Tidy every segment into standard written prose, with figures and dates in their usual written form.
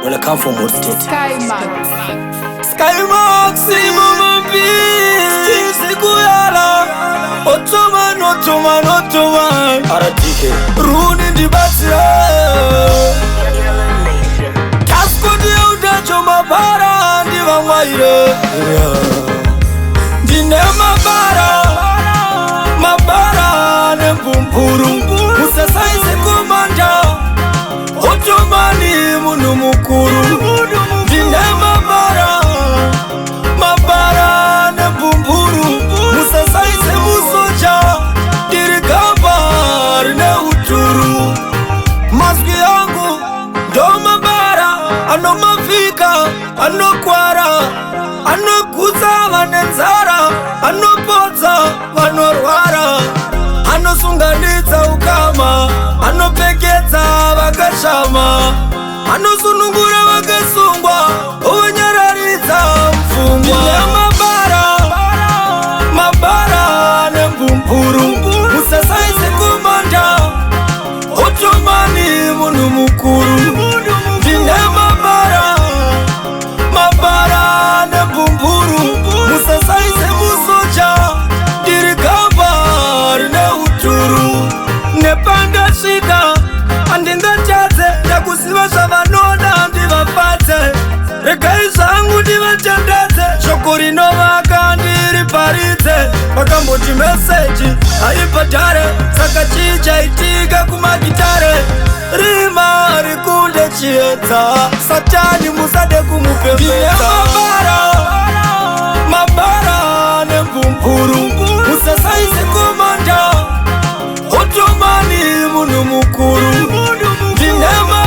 Well, I come from Wood State. Skymax. Skymax, Simon Beast, Siguyala, Ottoman, Aratike, Rune di Basia, Casco di Udacho Mabara, Diva Waire, Dinema Bara, Mabara, Nempumpuru, Musasai Sekumanja, Ottomani Munumukuru, Dinema Bara, Mabara, Nempumpuru, Musasai Semusoja, Dirikabar, Neuturu, Maski yangu, Doma Bara, Ano Mafika, Ano Kwara, Ano Kuza, Vanenzara, Ano Poza, Vanorwara, Ano Sunganitza Ukama, Ano Peketa Vakashama, Ano Sunungura Vakasungwa, Unyararitza Mfungwa. Mabara Nempumpuru, Musasai Sekumanja, Ottomani Munumukuru, Dinema Mabara Nempumpuru, Musasai Semusoja, Dirikabar Neuturu, Nepanda Shika, Andinga Chate, Yakusiva Shavanoda, Diva Pate, Rekaisa Angu Diva Chandate, Shokurino Vakandiri Parite, Wakamboti message, Aipatare, Sakachicha Itika Kumagitare, Rima Rikunde Chieta, Satani Musade Kumupepeta, Mabara Nempumpuru, Musasai Sekumanja, Ottomani Munumukuru, Dinema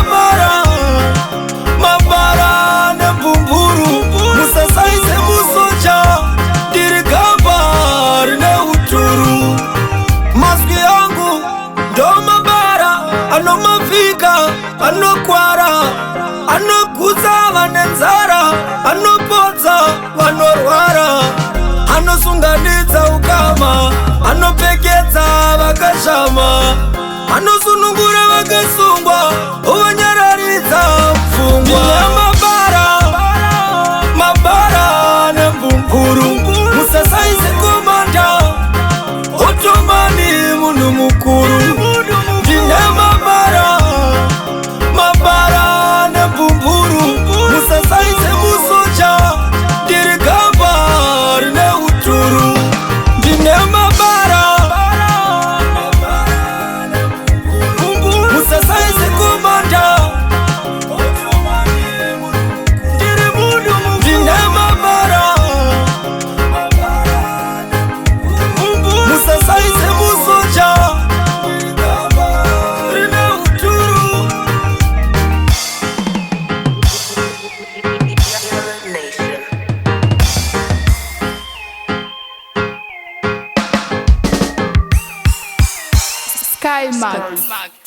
Mabara Nempumpuru, Musasai Semusoja, Dirikabar Neuturu, Maski yangu, Doma Bara, Ano Mafika, Ano Kwara, Ano Kuza Vanenzara, Ano Poza, Vanorwara, Ano Sunganitza Ukama, Ano Peketa Vakashama, Ano Sunungura Vakasungwa, Unyararitza Mfungwa. Mabara Nempumpuru, Musasai Sekumanja, Ottomani Munumukuru, Dinema Mabara Nempumpuru, Musasai Semusoja, Dirikabar Neuturu, Dinema Musasai Sekumanja, Musasai Semusoja, Neuturu. Skymax.